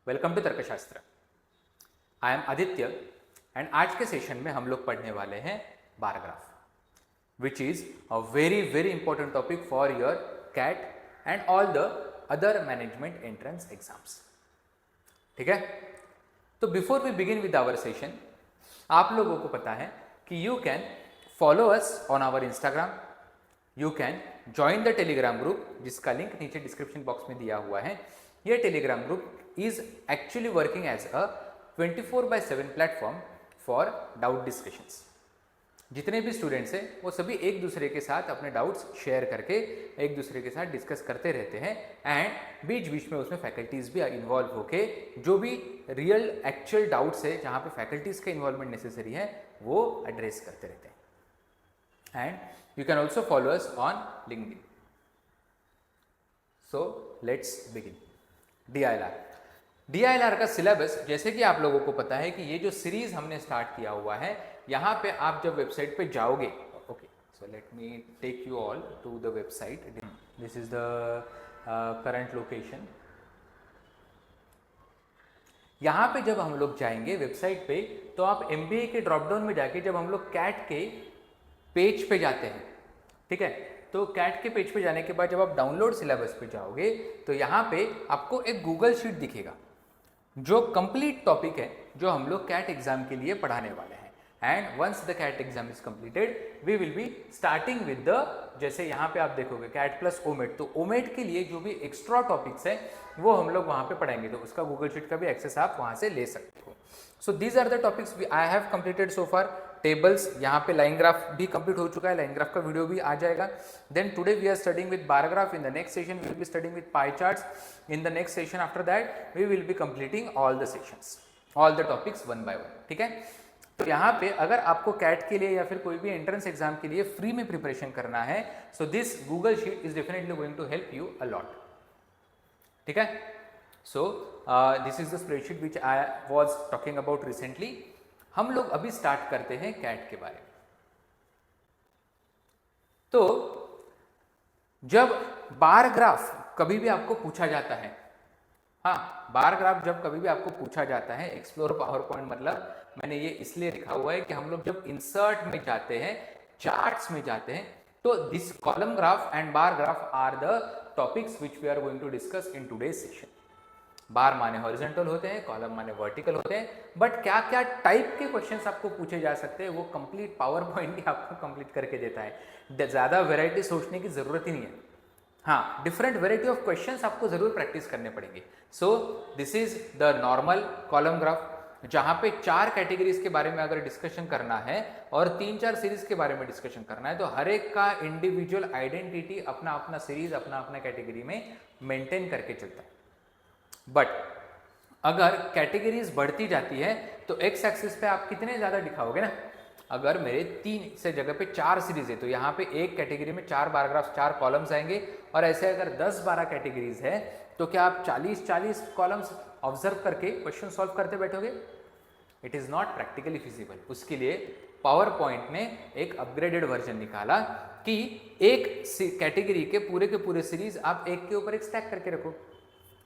Welcome to तर्कशास्त्र। I am Aditya and आज के सेशन में हम लोग पढ़ने वाले हैं bar graph, which is a very very important topic for your CAT and all the other management entrance exams. ठीक है, तो before we begin with our session, आप लोगों को पता है कि you can follow us on our Instagram, you can join the Telegram group जिसका लिंक नीचे डिस्क्रिप्शन बॉक्स में दिया हुआ है। यह Telegram group is actually working as a 24/7 platform for doubt discussions। जितने भी स्टूडेंट्स हैं वो सभी एक दूसरे के साथ अपने डाउट्स शेयर करके एक दूसरे के साथ डिस्कस करते रहते हैं एंड बीच बीच में उसमें फैकल्टीज भी इन्वॉल्व होके जो भी रियल एक्चुअल डाउट्स है जहाँ पे फैकल्टीज का इन्वॉल्वमेंट नेसेसरी है वो एड्रेस करते रहते हैं। And you can also follow us on LinkedIn. So let's begin. DILR का सिलेबस, जैसे कि आप लोगों को पता है कि ये जो सीरीज हमने स्टार्ट किया हुआ है, यहाँ पे आप जब वेबसाइट पे जाओगे, okay, so let me take you all to the website. This is the current location. यहाँ पे जब हम लोग जाएंगे वेबसाइट पे तो आप MBA के ड्रॉप डाउन में जाके जब हम लोग कैट के पेज पे जाते हैं, ठीक है, तो कैट के पेज पे जाने के बाद जब आप डाउनलोड सिलेबस पे जाओगे तो यहाँ पे आपको एक गूगल शीट दिखेगा जो कंप्लीट टॉपिक है जो हम लोग कैट एग्जाम के लिए पढ़ाने वाले हैं। And once the CAT exam is completed we will be starting with the, जैसे यहाँ पे आप देखोगे कैट प्लस ओमेट, तो ओमेट के लिए जो भी एक्स्ट्रा टॉपिक्स है वो हम लोग वहाँ पे पढ़ाएंगे, तो उसका गूगल शीट का भी एक्सेस आप वहाँ से ले सकते हो। So these are the topics I have completed so far. Tables, यहाँ पे लाइन ग्राफ भी कंप्लीट हो चुका है, लाइन ग्राफ का वीडियो भी आ जाएगा। Then today we are studying with bar graph. In the next session we will be studying with pie charts. In the next session after that we will be completing all the sessions, all the topics one by one. ठीक है, तो यहाँ पे अगर आपको cat के लिए या फिर कोई भी एंट्रेंस एग्जाम के लिए फ्री में प्रिपरेशन करना है, so this Google sheet is definitely going to help you a lot. ठीक है, so this is the spreadsheet which I was talking about recently. हम लोग अभी स्टार्ट करते हैं कैट के बारे में। तो जब बार ग्राफ कभी भी आपको पूछा जाता है, हाँ, बार ग्राफ जब कभी भी आपको पूछा जाता है, एक्सप्लोर पावर पॉइंट, मतलब मैंने ये इसलिए लिखा हुआ है कि हम लोग जब इंसर्ट में जाते हैं, चार्ट्स में जाते हैं, तो this column graph and bar graph are the topics which we are going to discuss in today's session. Bar माने हॉरिजॉन्टल होते हैं, कॉलम माने वर्टिकल होते हैं, बट क्या क्या टाइप के क्वेश्चंस आपको पूछे जा सकते हैं वो कंप्लीट पावर पॉइंट ही आपको कंप्लीट करके देता है। ज़्यादा वेराइटी सोचने की जरूरत ही नहीं है। हाँ, डिफरेंट वेराइटी ऑफ क्वेश्चंस आपको जरूर प्रैक्टिस करने पड़ेंगे। सो this is the normal column graph, जहाँ पे 4 कैटेगरीज के बारे में अगर डिस्कशन करना है और 3-4 सीरीज के बारे में डिस्कशन करना है, तो हर एक का इंडिविजुअल आइडेंटिटी अपना अपना सीरीज अपना अपना कैटेगरी में मेंटेन करके चलता है। बट अगर कैटेगरीज बढ़ती जाती है तो एक्स एक्सिस पे आप कितने ज़्यादा दिखाओगे ना। अगर मेरे 3 से जगह पे 4 सीरीज है तो यहाँ पे एक कैटेगरी में 4 बार ग्राफ 4 कॉलम्स आएंगे, और ऐसे अगर 10-12 कैटेगरीज है तो क्या आप 40-40 कॉलम्स ऑब्जर्व करके क्वेश्चन सॉल्व करते बैठोगे? It is not practically feasible. उसके लिए पावर पॉइंट ने एक अपग्रेडेड वर्जन निकाला कि एक कैटेगरी के पूरे सीरीज आप एक के ऊपर एक स्टैक करके रखो।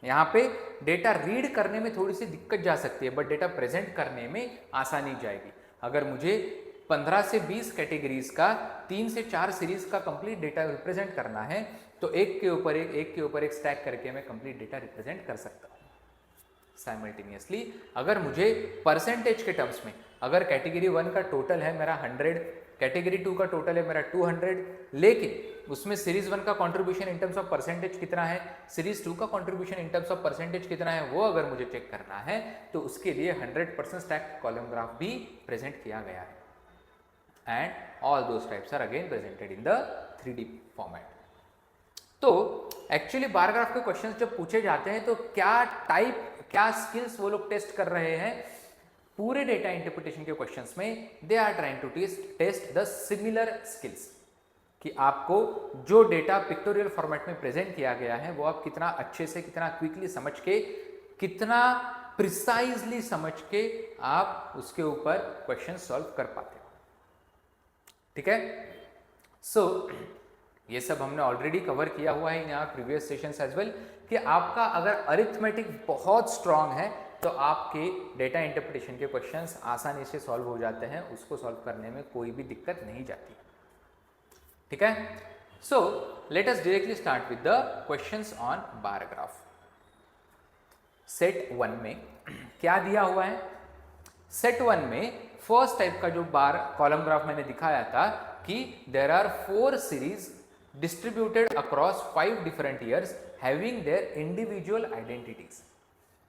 यहाँ पे डेटा रीड करने में थोड़ी सी दिक्कत जा सकती है, बट डेटा प्रेजेंट करने में आसानी जाएगी। अगर मुझे 15 से 20 कैटेगरीज का 3 से 4 सीरीज का कंप्लीट डेटा रिप्रेजेंट करना है तो एक के ऊपर एक स्टैक करके मैं कंप्लीट डेटा रिप्रेजेंट कर सकता हूँ साइमल्टेनियसली। अगर मुझे परसेंटेज के टर्म्स में, अगर कैटेगरी 1 का टोटल है मेरा 100, कैटेगरी 2 का टोटल है मेरा 200, लेकिन उसमें सीरीज 1 का contribution in terms of percentage कितना है, सीरीज 2 का contribution in terms of percentage कितना है, वो अगर मुझे चेक करना है तो उसके लिए 100% स्टैक कॉलम ग्राफ भी प्रेजेंट किया गया है। And all those types are again presented in the 3D format. तो एक्चुअली बार ग्राफ के क्वेश्चंस जब पूछे जाते हैं तो क्या स्किल्स वो लोग टेस्ट कर रहे हैं, पूरे डेटा इंटरप्रिटेशन के क्वेश्चंस में they are trying to test the similar skills, कि आपको जो डेटा पिक्टोरियल फॉर्मेट में प्रेजेंट किया गया है वो आप कितना अच्छे से, कितना क्विकली समझ के, कितना प्रिसाइजली समझ के आप उसके ऊपर क्वेश्चन सॉल्व कर पाते हो। ठीक है, सो ये सब हमने ऑलरेडी कवर किया हुआ है in our previous sessions as well कि आपका अगर अरिथमेटिक बहुत स्ट्रांग है तो आपके डेटा इंटरप्रिटेशन के क्वेश्चंस आसानी से सॉल्व हो जाते हैं, उसको सॉल्व करने में कोई भी दिक्कत नहीं जाती। ठीक है, so let us directly start with the questions on bar graph. Set 1 में क्या दिया हुआ है? सेट 1 में फर्स्ट टाइप का जो बार कॉलम ग्राफ मैंने दिखाया था कि there are 4 series distributed across 5 different years having their individual identities.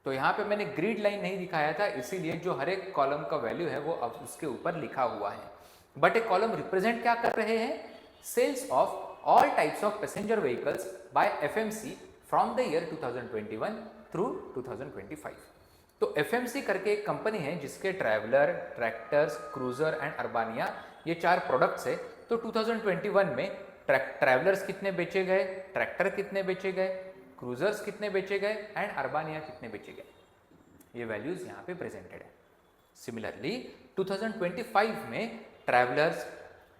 तो यहाँ पे मैंने ग्रिड लाइन नहीं दिखाया था, इसीलिए जो हर एक कॉलम का वैल्यू है वो अब उसके ऊपर लिखा हुआ है। बट एक कॉलम रिप्रेजेंट क्या कर रहे हैं? Sales of all types of passenger vehicles by FMC from the year 2021 through 2025। तो एफएमसी करके एक कंपनी है जिसके Traveller, tractors, cruiser and Urbania ये 4 प्रोडक्ट्स है। तो 2021 में ट्रैवलर्स कितने बेचे गए, ट्रैक्टर कितने बेचे गए, क्रूजर्स कितने बेचे गए एंड अर्बानिया कितने बेचे गए, ये वैल्यूज यहाँ पे प्रेजेंटेड है। सिमिलरली 2025 में travellers,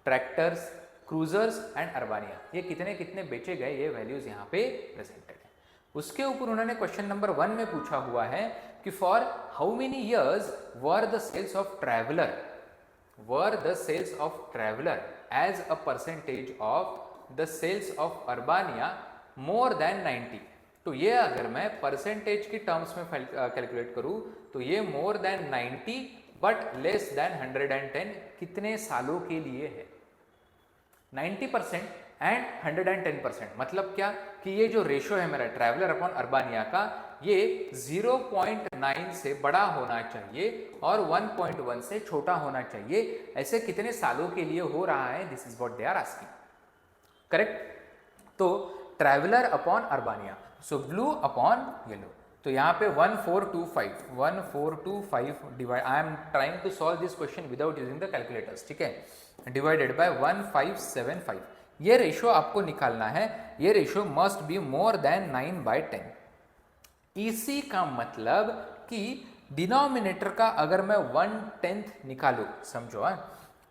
tractors, cruisers and Urbania ये कितने कितने बेचे गए, ये वैल्यूज यहाँ पे प्रेजेंटेड है। उसके ऊपर उन्होंने क्वेश्चन नंबर 1 में पूछा हुआ है कि for how many years were the sales of traveller as a percentage of the sales of Urbania more than 90। तो ये अगर मैं परसेंटेज की टर्म्स में कैलकुलेट करूं तो ये मोर देन 90 बट लेस देन 110 कितने सालों के लिए है? 90% एंड 110%। मतलब क्या कि ये जो रेशो है मेरा ट्रैवलर अपॉन अर्बानिया का, ये 0.9 से बड़ा होना चाहिए और 1.1 से छोटा होना चाहिए। ऐसे कितने सालों के लिए हो रहा है? This is what they are asking. Correct? तो traveller upon Urbania, so blue upon yellow. तो यहाँ पे 1425 divide, I am trying to solve this question without using the calculators, ठीक है, डिवाइडेड बाय 1575। ये रेशो आपको निकालना है। ये ratio must be more than 9/10। इसी का मतलब कि डिनोमिनेटर का अगर मैं 1/10 निकालू, समझो,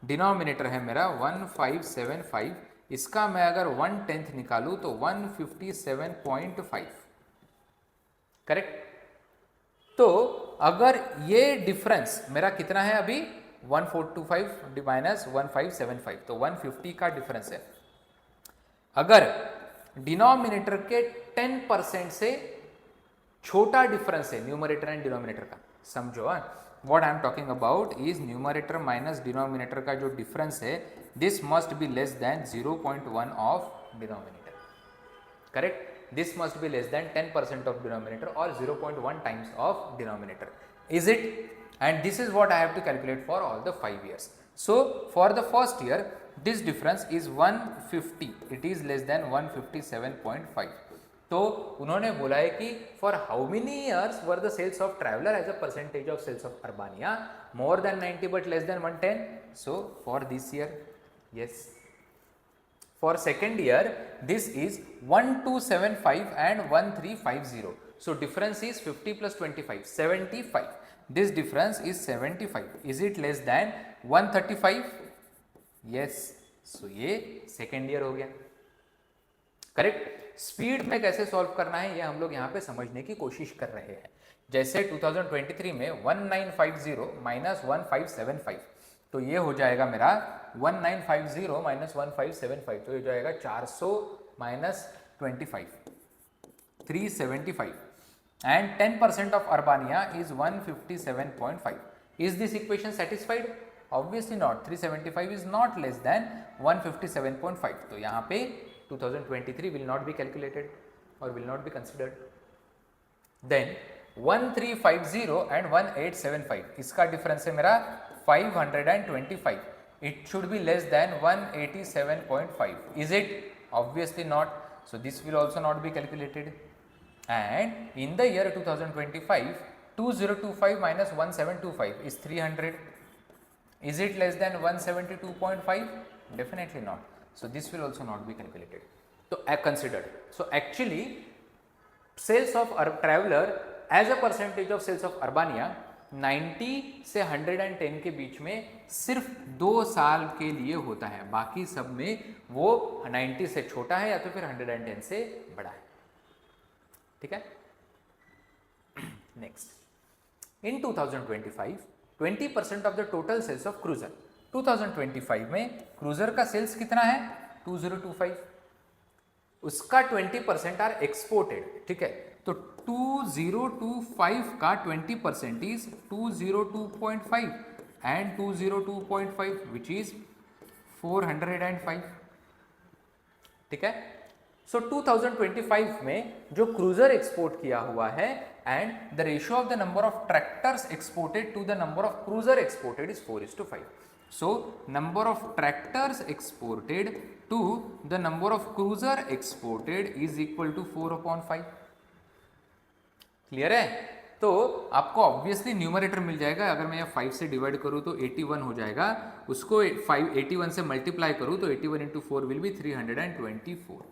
डिनोमिनेटर है मेरा 1575, इसका मैं अगर 1/10 निकालू तो 157.5। करेक्ट? तो अगर ये डिफरेंस मेरा कितना है अभी 1425 माइनस 1575, तो 150 का डिफरेंस है। अगर डिनोमिनेटर के 10% से छोटा डिफरेंस है न्यूमरेटर एंड डिनोमिनेटर का, समझो, what I am talking about is numerator minus denominator का जो डिफरेंस है, this must be less then 0.1 of denominator. Correct? This must be less then 10% of denominator और 0.1 times of denominator. Is it? And this is what I have to calculate for all the 5 years. So for the first year, this difference is 150. It is less than 157.5. तो उन्होंने बोला है कि for how many years were the sales of traveler as a percentage of sales of Urbania more than 90 but less than 110? So for this year, yes. For second year, this is 1275 and 1350. So difference is 50 plus 25, 75. This difference is 75. Is it less than 135? Yes. So ये second year हो गया। Correct? Speed में कैसे solve करना है ये हम लोग यहाँ पे समझने की कोशिश कर रहे हैं। जैसे 2023 में 1950 माइनस 1575, तो ये हो जाएगा मेरा 1950 माइनस 1575, तो ये हो जाएगा 400 minus 25, 375, and 10% of Urbania is 157.5. Is this equation satisfied? Obviously not. 375 is not less than 157.5. तो यहाँ पे 2023 will not be calculated or will not be considered. Then 1350 and 1875, इसका डिफरेंस है मेरा 525. It should be less than 187.5. Is it? Obviously not. So this will also not be calculated. And in the year 2025, 2025 minus 1725 is 300. Is it less than 172.5? Definitely not. So this will also not be calculated. So considered. So actually, sales of traveler as a percentage of sales of Urbania 90 से 110 के बीच में सिर्फ 2 साल के लिए होता है, बाकी सब में वो 90 से छोटा है या तो फिर 110 से बड़ा है। ठीक है, next, in 2025 20% of the total sales of Cruiser, 2025 में क्रूजर का सेल्स कितना है 2025, उसका 20% आर एक्सपोर्टेड। ठीक है, तो 2025 का 20% इज 202.5 एंड 202.5 विच इज 405। ठीक है, सो 2025 में जो क्रूजर एक्सपोर्ट किया हुआ है and the ratio of the number of tractors exported to the number of Cruiser exported is 4:5। So number of tractors exported to the number of cruiser exported is equal to 4/5। Clear है? तो आपको obviously numerator मिल जाएगा, अगर मैं 5 से divide करूं तो 81 हो जाएगा, उसको 81 से मल्टीप्लाई करूं तो 81 into 4 will be 324।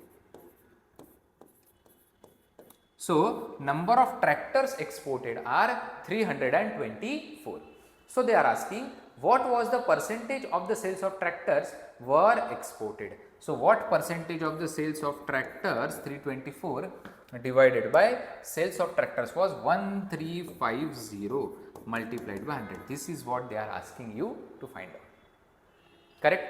So number of tractors exported are 324। So they are asking what was the percentage of the sales of tractors were exported. So what percentage of the sales of tractors 324 divided by sales of tractors was 1350 multiplied by 100. This is what they are asking you to find out. Correct?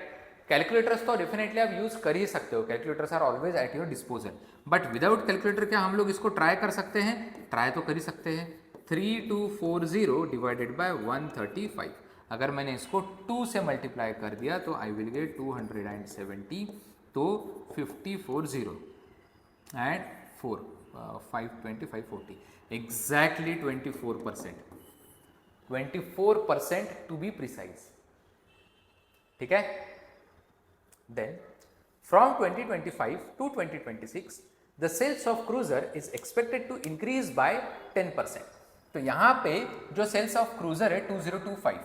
Calculators तो definitely आप use कर ही सकते हो, calculators are always at your disposal, but without calculator क्या हम लोग इसको ट्राई कर सकते हैं? ट्राई तो कर ही सकते हैं। 3240 डिवाइडेड बाय 135, अगर मैंने इसको 2 से मल्टीप्लाई कर दिया तो आई विल गेट 270, तो 540 and 4 520 540 exactly 24%, 24% to be precise. ठीक है, then from 2025 to 2026 the sales of cruiser is expected to increase by 10%। तो यहां पे जो सेल्स ऑफ क्रूजर है 2025,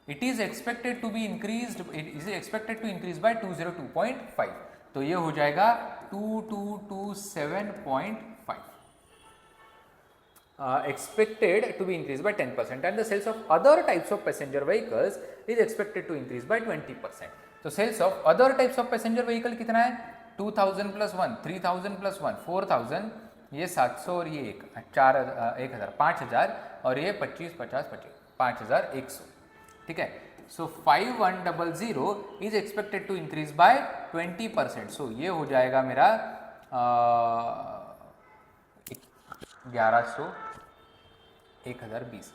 it is expected to be increased, it is expected to increase by 202.5, तो ये हो जाएगा 2227.5, expected to be increased by 10%, and the sales of other types of passenger vehicles is expected to increase by 20%। तो sales of other types of passenger vehicle कितना है? 2000 + 1 3000 + 1 4000, ये 700 और ये 1000 5000 और ये 25 50 25 5100। ठीक है, so 5100 is expected to increase by 20%। So ये हो जाएगा मेरा 1100 1020,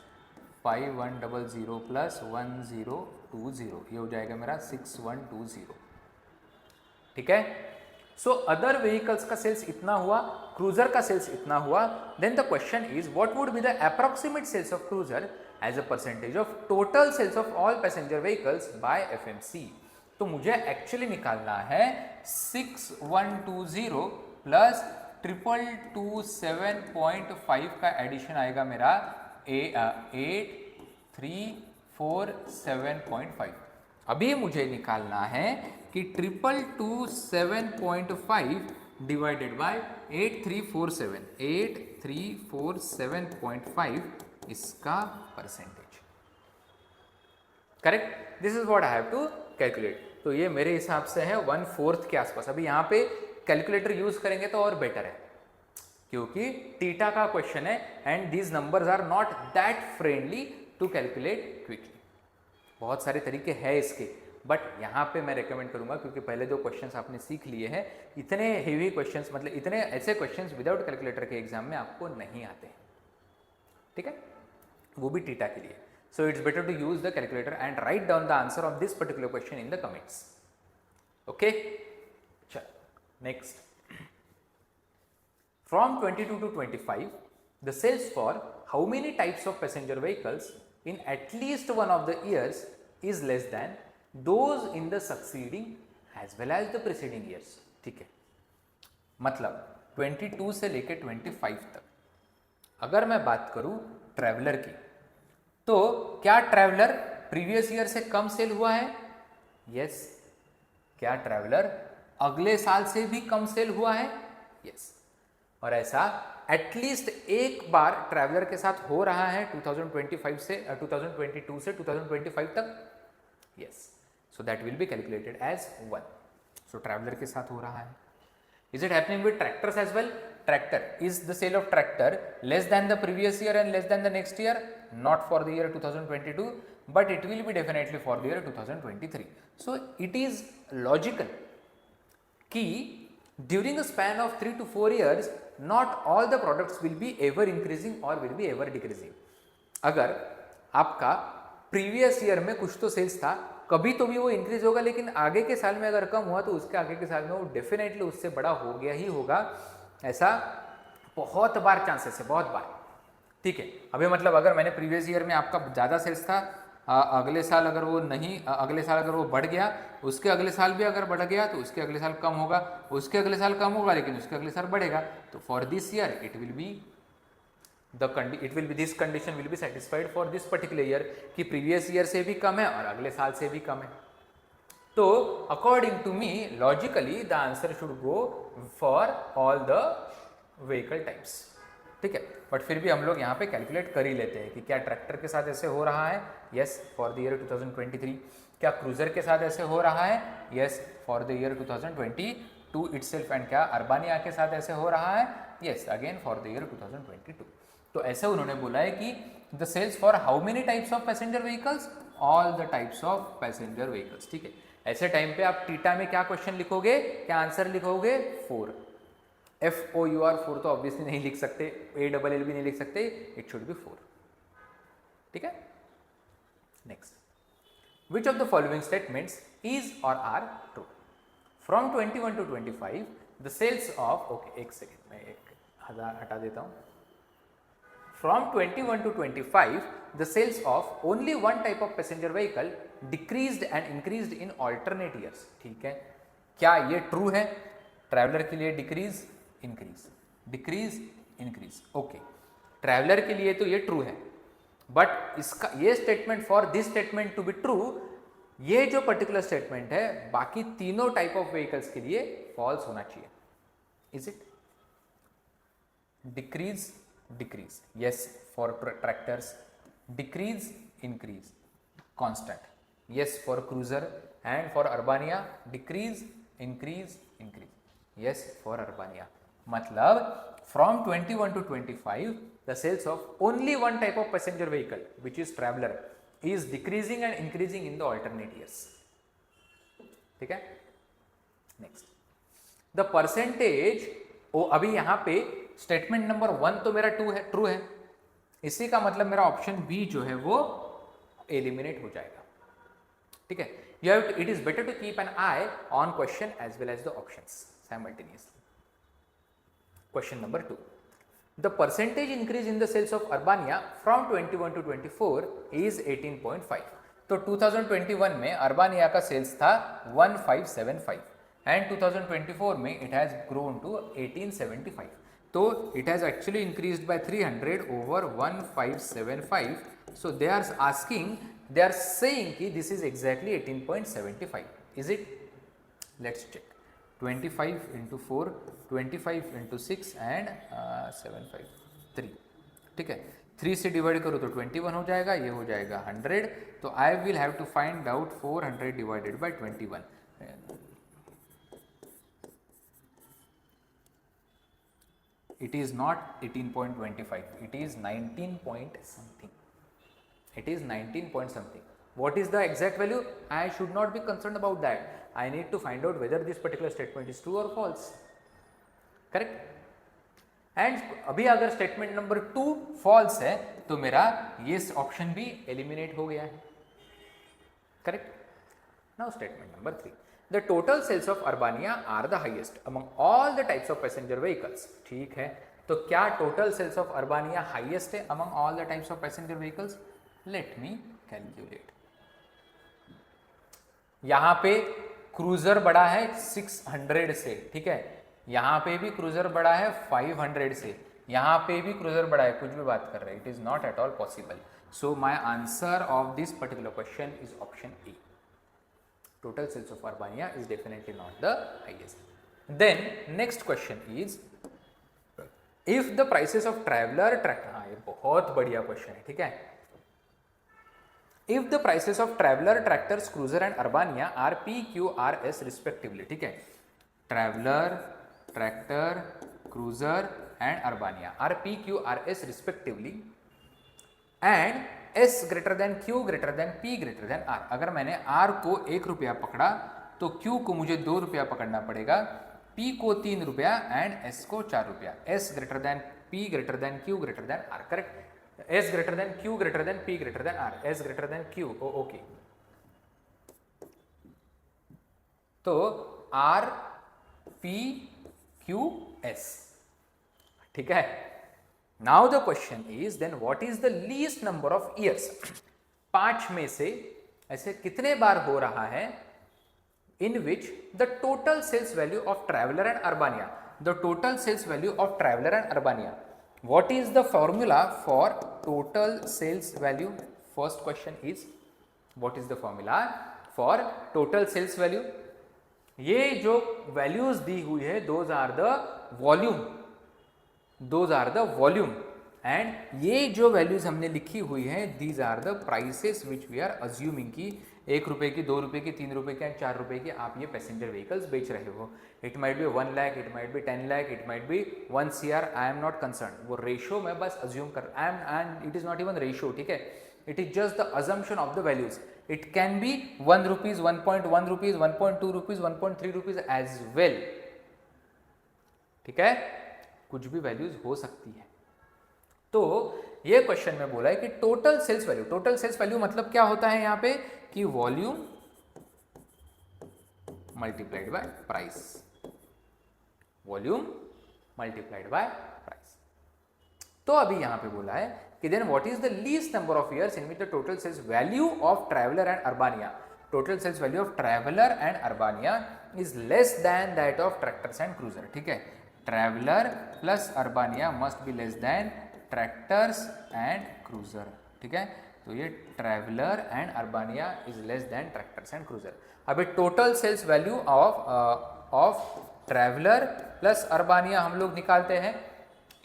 5100 + 1020, ये हो जाएगा मेरा 6120। ठीक है, सो अदर व्हीकल्स का सेल्स इतना हुआ, क्रूजर का सेल्स इतना हुआ, then the question is what would be the approximate sales of Cruiser as a percentage of total sales of all passenger vehicles by FMC. तो मुझे एक्चुअली निकालना है 6120 प्लस 2227.5 का एडिशन आएगा मेरा 8347.5। अभी मुझे निकालना है कि 2227.5 डिवाइडेड बाय 8347 इसका percentage. Correct, this is what I have to calculate. तो ये मेरे हिसाब से है 1/4 के आसपास। अभी यहाँ पे कैलकुलेटर यूज करेंगे तो और बेटर है, क्योंकि थीटा का क्वेश्चन है and these numbers are not that friendly to calculate quickly. बहुत सारे तरीके हैं इसके, बट यहाँ पे मैं रेकमेंड करूंगा, क्योंकि पहले 2 क्वेश्चंस आपने सीख लिए हैं, इतने हेवी क्वेश्चंस, मतलब इतने ऐसे क्वेश्चंस विदाउट कैलकुलेटर के एग्जाम में आपको नहीं आते हैं। ठीक है, वो भी थीटा के लिए। So it's better to use the calculator and write down the answer of this particular question in the comments. Okay, चलो next. From 22 to 25, the sales for how many types of passenger vehicles in at least one of the years is less than those in the succeeding as well as the preceding years। ठीक है, मतलब 22 से लेके 25 तक अगर मैं बात करूं ट्रैवलर की, तो क्या ट्रैवलर प्रीवियस ईयर से कम सेल हुआ है? यस। क्या ट्रैवलर अगले साल से भी कम सेल हुआ है? यस। और ऐसा एटलीस्ट एक बार ट्रैवलर के साथ हो रहा है 2025 से 2022 से 2025 तक, yes, so that will be calculated as 1. सो ट्रैवलर के साथ हो रहा है. Is it happening with tractors as well? Tractor, is the sale of tractor less than the previous year and less than the next year? Not for the year 2022, but it will be definitely for the year 2023. So it is logical कि during a span of 3 to 4 years, not all the products will be ever increasing or will be ever decreasing. अगर आपका previous year में कुछ तो sales था, कभी तो भी वो इंक्रीज होगा, लेकिन आगे के साल में अगर कम हुआ तो उसके आगे के साल में वो डेफिनेटली उससे बड़ा हो गया ही होगा. ऐसा बहुत बार चांसेस है, बहुत बार. ठीक है, अभी मतलब अगर मैंने प्रीवियस ईयर में आपका ज़्यादा सेल्स था, अगले साल अगर वो नहीं, अगले साल अगर वो बढ़ गया, उसके अगले साल भी अगर बढ़ गया तो उसके अगले साल कम होगा, उसके अगले साल कम होगा लेकिन उसके अगले साल बढ़ेगा. तो for this year it will B this condition will be satisfied for this particular year कि प्रीवियस ईयर से भी कम है और अगले साल से भी कम है. तो according to me logically the answer should go for all the vehicle types. ठीक है, बट फिर भी हम लोग यहाँ पे कैलकुलेट कर ही लेते हैं कि क्या ट्रैक्टर के साथ ऐसे हो रहा है, यस, फॉर द ईयर 2023. क्या क्रूजर के साथ ऐसे हो रहा है, yes, for the year 2022 itself. And क्या अर्बानिया के साथ ऐसे हो रहा है, yes, again for the year 2022. तो ऐसे उन्होंने बोला है कि the sales for how many types of passenger vehicles, all the types of passenger vehicles. ठीक है, ऐसे टाइम पे आप टीटा में क्या क्वेश्चन लिखोगे, क्या आंसर लिखोगे, 4. FOUR 4 तो ऑब्वियसली नहीं लिख सकते, ALL भी नहीं लिख सकते, इट शुड बी 4. ठीक है, next. Which of the following statements is और are true. From 21 to 25 the sales of, okay एक सेकेंड मैं एक हटा देता हूँ. From 21 to 25, the sales of only one type of passenger vehicle decreased and increased in alternate years. ठीक है, क्या ये ट्रू है? ट्रैवलर के लिए decrease increase, decrease increase. Okay, Traveller के लिए तो ये ट्रू है, बट इसका ये statement for this statement to be true, ये जो पर्टिकुलर स्टेटमेंट है बाकी तीनों टाइप ऑफ व्हीकल्स के लिए फॉल्स होना चाहिए. Is it? Decrease decrease, yes, for tractors. Decrease, increase, constant, yes, for cruiser. And for Urbania, decrease, increase, increase, yes, for Urbania. मतलब from 21 to 25 the sales of only one type of passenger vehicle which is traveler is decreasing and increasing in the alternate years. ठीक है, next. The percentage, अभी यहाँ पे statement number 1 तो मेरा true है, इसी का मतलब मेरा ऑप्शन बी जो है वो एलिमिनेट हो जाएगा. ठीक है, it is better to keep an eye on question as well as the options simultaneously. Question number 2, the percentage increase in the sales of Urbania from 21 to 24 is 18.5. तो 2021 में अर्बानिया का सेल्स था 1575 एंड 2024 में it has grown to 1875. तो it has actually increased by 300 over 1575. So they are asking, they are saying कि this is exactly 18.75. Is it? Let's check. 25 into 4, 25 into 6 and 753. ठीक है, 3 से डिवाइड करो तो 21 हो जाएगा, ये हो जाएगा 100. तो I will have to find out 400 divided by 21. It is not 18.25, it is 19 point something. It is 19 point something. What is the exact value? I should not be concerned about that. I need to find out whether this particular statement is true or false. Correct? And अभी अगर statement number 2 false है तो मेरा ये option भी eliminate हो गया है. Correct? Now statement number 3, the total sales of Urbania are the highest among all the types of passenger vehicles. ठीक है, तो क्या total sales of Urbania highest है among all the types of passenger vehicles? Let me calculate. यहाँ पे cruiser बड़ा है 600 से, ठीक है, यहाँ पे भी क्रूजर बड़ा है 500 से, यहाँ पे भी क्रूजर बड़ा है, कुछ भी बात कर रहे हैं. It is not at all possible. So my answer of this particular question is option A. Total sales of Urbania is definitely not the highest. Then next question is, if the prices of traveller tractor, हाँ ये बहुत बढ़िया question है, ठीक है। If the prices of traveller, tractors, cruiser and Urbania are P Q R S respectively, ठीक है। Traveller, tractor, cruiser and Urbania are P Q R S respectively and S greater than Q greater than P greater than R. अगर मैंने are को 1 रुपया पकड़ा तो Q को मुझे 2 रुपया पकड़ना पड़ेगा, पी को 3 रुपया एंड एस को 4 रुपया। S greater than P greater than Q greater than R, correct. S greater than Q greater than P greater than R, S greater than Q, okay. तो आर पी क्यू एस, ठीक है। Now the question is then what is the least number of years. 5 में से ऐसे कितने बार हो रहा है in which the total sales value of traveler and Urbania, the total sales value of traveler and Urbania, what is the formula for total sales value? First question is what is the formula for total sales value? ये जो values दी हुई है those are the volume, those are the volume, and ये जो values हमने लिखी हुई है these are the prices which we are assuming की 1 रुपये की, 2 रुपये की, 3 रुपये की एंड 4 रुपये की आप ये पैसेंजर व्हीकल्स बेच रहे हो। It might be 1 lakh, it might be 10 lakh, it might be 1 CR, I am not concern. वो रेशो मैं बस अज्यूम कर, I am, and it is not even ratio, ठीक है। It is just the assumption of the values. It can be 1 rupees, 1.1 rupees, 1.2 rupees, 1.3 rupees as well, ठीक है। कुछ भी वैल्यूज हो सकती है। तो ये क्वेश्चन में बोला है कि total sales value, total sales value मतलब क्या होता है यहाँ पे कि volume multiplied by price, volume multiplied by price. तो अभी यहां पे बोला है कि then what is the least number of years in which the total sales value of traveller and Urbania, total sales value of traveller and Urbania is less than that of tractors and cruiser, ठीक है। Traveller plus अर्बानिया must be less than tractors and cruiser, ठीक है। तो ये traveller and Urbania is less than tractors and cruiser. अभी total sales value of traveller plus Urbania हम लोग निकालते हैं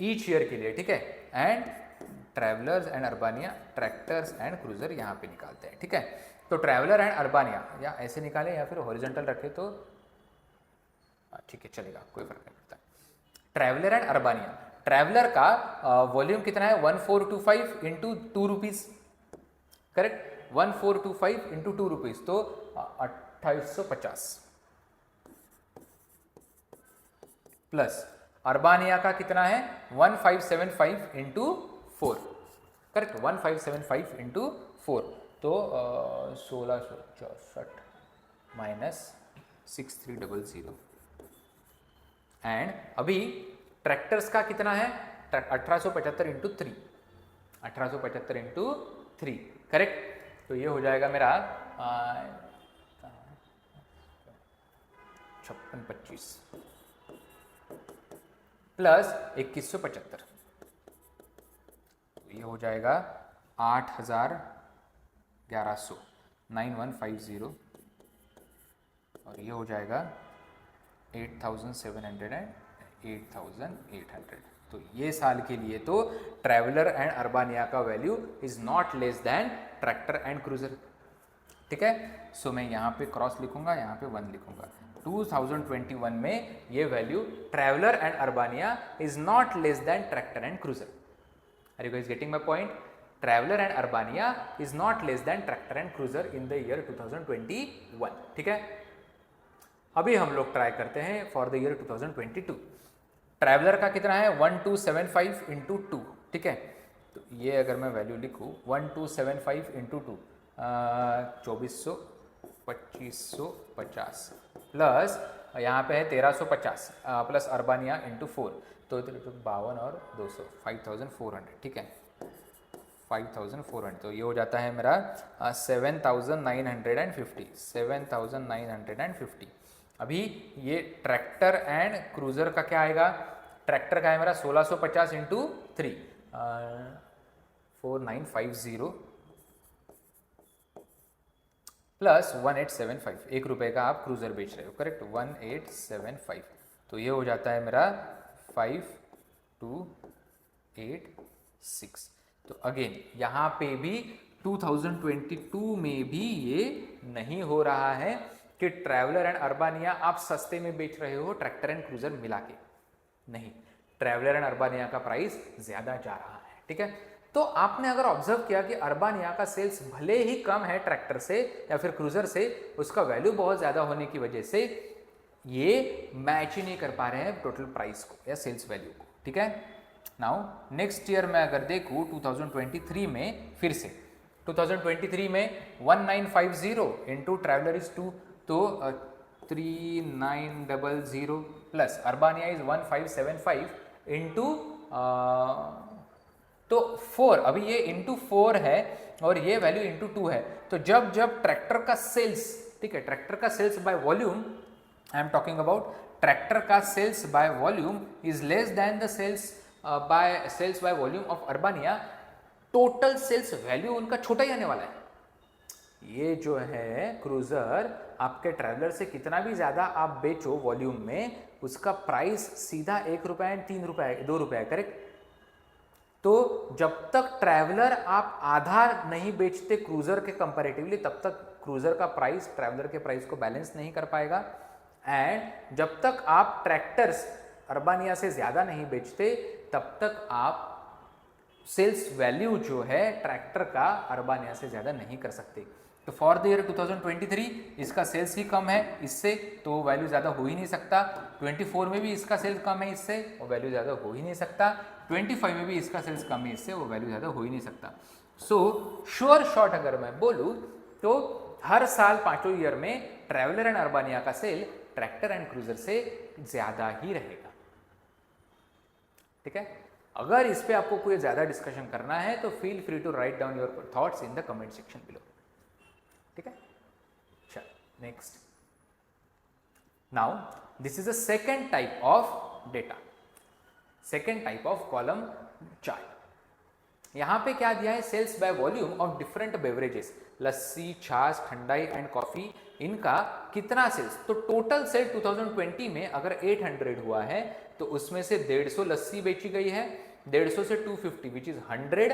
ईच ईयर के लिए, ठीक है। And travellers and Urbania, tractors and cruiser यहाँ पे निकालते हैं, ठीक है। तो ट्रैवलर एंड अर्बानिया या ऐसे निकालें या फिर हॉरिजॉन्टल रखें तो ठीक है, चलेगा, कोई फर्क नहीं पड़ता। ट्रैवलर एंड अर्बानिया, ट्रैवलर का वॉल्यूम कितना है 1425 into 2 rupees, correct. 1425 into 2 rupees तो 2850 प्लस अर्बानिया का कितना है 1575 इंटू 4, करेक्ट। 1575 इंटू 4 तो 1664 माइनस 6300 एंड अभी ट्रैक्टर्स का कितना है 1875 इंटू 3, 1875 इंटू 3, करेक्ट। तो ये हो जाएगा मेरा 5625 प्लस 2175, तो ये हो जाएगा 8100, 9150 और ये हो जाएगा 8700 एंड 8800। तो ये साल के लिए तो ट्रैवलर एंड अर्बानिया का value is not less than tractor and cruiser, ठीक है। सो मैं यहाँ पे क्रॉस लिखूंगा, यहाँ पे 1 लिखूंगा। 2021 में ये value traveller and Urbania is not less than tractor and cruiser. Are you guys getting my point? Traveller and Urbania is not less than tractor and cruiser in the year 2021, ठीक है। अभी हम लोग ट्राई करते हैं for the year 2022। Traveller का कितना है 1275 इंटू 2, ठीक है। तो ये अगर मैं वैल्यू लिखूँ 1275 इंटू 2 2400 2550 प्लस यहाँ पे है 1350 प्लस अर्बानिया इंटू 4 तो 52 और 200 5400, ठीक है। 5400 तो ये हो जाता है मेरा 7950 7950। अभी ये ट्रैक्टर एंड क्रूजर का क्या आएगा, ट्रैक्टर का है मेरा 1650 इंटू 3 4950 प्लस 1875, 1 रुपये का आप क्रूजर बेच रहे हो, करेक्ट। 1875 तो ये हो जाता है मेरा 5 286। तो अगेन यहाँ पे भी 2022 में भी ये नहीं हो रहा है कि ट्रैवलर एंड अर्बानिया आप सस्ते में बेच रहे हो ट्रैक्टर एंड क्रूजर मिला के, नहीं, ट्रैवलर एंड अर्बानिया का प्राइस ज्यादा जा रहा है, ठीक है। तो आपने अगर ऑब्जर्व किया कि अर्बानिया का सेल्स भले ही कम है ट्रैक्टर से या फिर क्रूजर से, उसका वैल्यू बहुत ज्यादा होने की वजह से ये मैच ही नहीं कर पा रहे हैं टोटल प्राइस को या सेल्स वैल्यू को, ठीक है। नाउ नेक्स्ट ईयर में अगर देखूँ 2023 में, फिर से 2023 में 1950 इंटू ट्रैवलर इज 2, तो 3900 प्लस अर्बानिया इज 1575 इंटू तो 4, अभी ये इंटू 4 है और ये वैल्यू इंटू 2 है। तो जब जब ट्रैक्टर का सेल्स, ठीक है, ट्रैक्टर का sales by volume, I am talking about tractor का sales by volume is less than the sales by volume of Urbania, total sales value उनका छोटा ही आने वाला है। ये जो है क्रूजर आपके ट्रैवलर से कितना भी ज्यादा आप बेचो वॉल्यूम में, उसका प्राइस सीधा 1 रुपया एंड 3 रुपया 2 रुपया, करेक्ट। तो जब तक ट्रैवलर आप आधा नहीं बेचते क्रूजर के कंपैरेटिवली, तब तक क्रूजर का प्राइस ट्रैवलर के प्राइस को बैलेंस नहीं कर पाएगा। एंड जब तक आप ट्रैक्टर्स अर्बानिया से ज्यादा नहीं बेचते, तब तक आप सेल्स वैल्यू जो है ट्रैक्टर का अर्बानिया से ज्यादा नहीं कर सकते। तो फॉर द ईयर 2023 इसका सेल्स ही कम है इससे, तो वैल्यू ज्यादा हो ही नहीं सकता। 24 में भी इसका सेल्स कम है इससे, वो वैल्यू ज्यादा हो ही नहीं सकता। 25 में भी इसका सेल्स कम है इससे, वो वैल्यू ज्यादा हो ही नहीं सकता। सो श्योर शॉर्ट अगर मैं बोलूँ तो हर साल 5 ईयर में ट्रैवलर एंड अर्बानिया का सेल ट्रैक्टर एंड क्रूजर से ज्यादा ही रहेगा, ठीक है। अगर इस पे आपको कोई ज्यादा डिस्कशन करना है तो feel free to write down your thoughts in the comment section below, ठीक है। चलो next, now this is the second type of data, second type of column chart. यहां पे क्या दिया है, sales by volume of different beverages, lassi, chaas, thandai and coffee, इनका कितना सेल्स। तो टोटल सेल 2020 में अगर 800 हुआ है तो उसमें से 150 लस्सी बेची गई है, 150 से 250 विच इज 100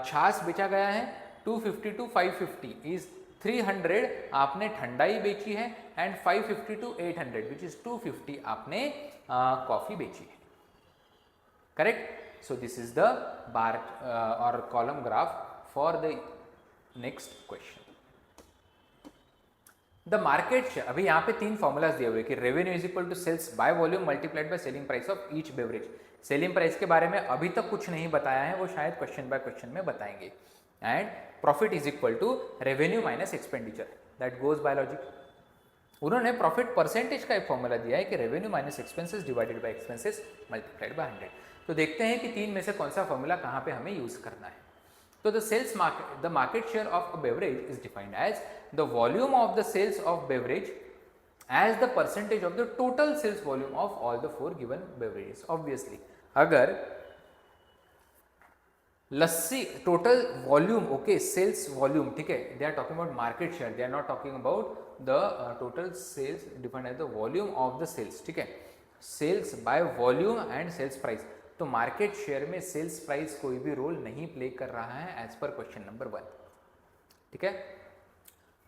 छाछ बेचा गया है, 250 टू 550 इज 300 आपने ठंडाई बेची है, एंड 550 टू 800 विच इज 250 आपने कॉफी बेची है, correct. So this is the bar और column graph for the next question. The market share, अभी यहाँ पे 3 फॉर्मूलाज दिए हुए कि revenue is equal to sales by volume multiplied by selling price of each beverage. Selling price के बारे में अभी तक कुछ नहीं बताया है, वो शायद क्वेश्चन बाय क्वेश्चन में बताएंगे। And profit is equal to revenue minus expenditure, that goes by logic. उन्होंने प्रॉफिट परसेंटेज का एक फॉर्मूला दिया है कि revenue minus expenses divided by expenses multiplied by 100। तो देखते हैं कि 3 में से कौन सा फॉर्मूला कहाँ पे हमें यूज करना है। So the market share of a beverage is defined as the volume of the sales of beverage as the percentage of the total sales volume of all the 4 given beverages. Obviously, अगर lassi total volume, okay, sales volume, ठीक है, they are talking about market share, they are not talking about the total sales defined as the volume of the sales, ठीक है, sales by volume and sales price. तो market share में sales price कोई भी role नहीं play कर रहा है एज पर क्वेश्चन नंबर 1, ठीक है।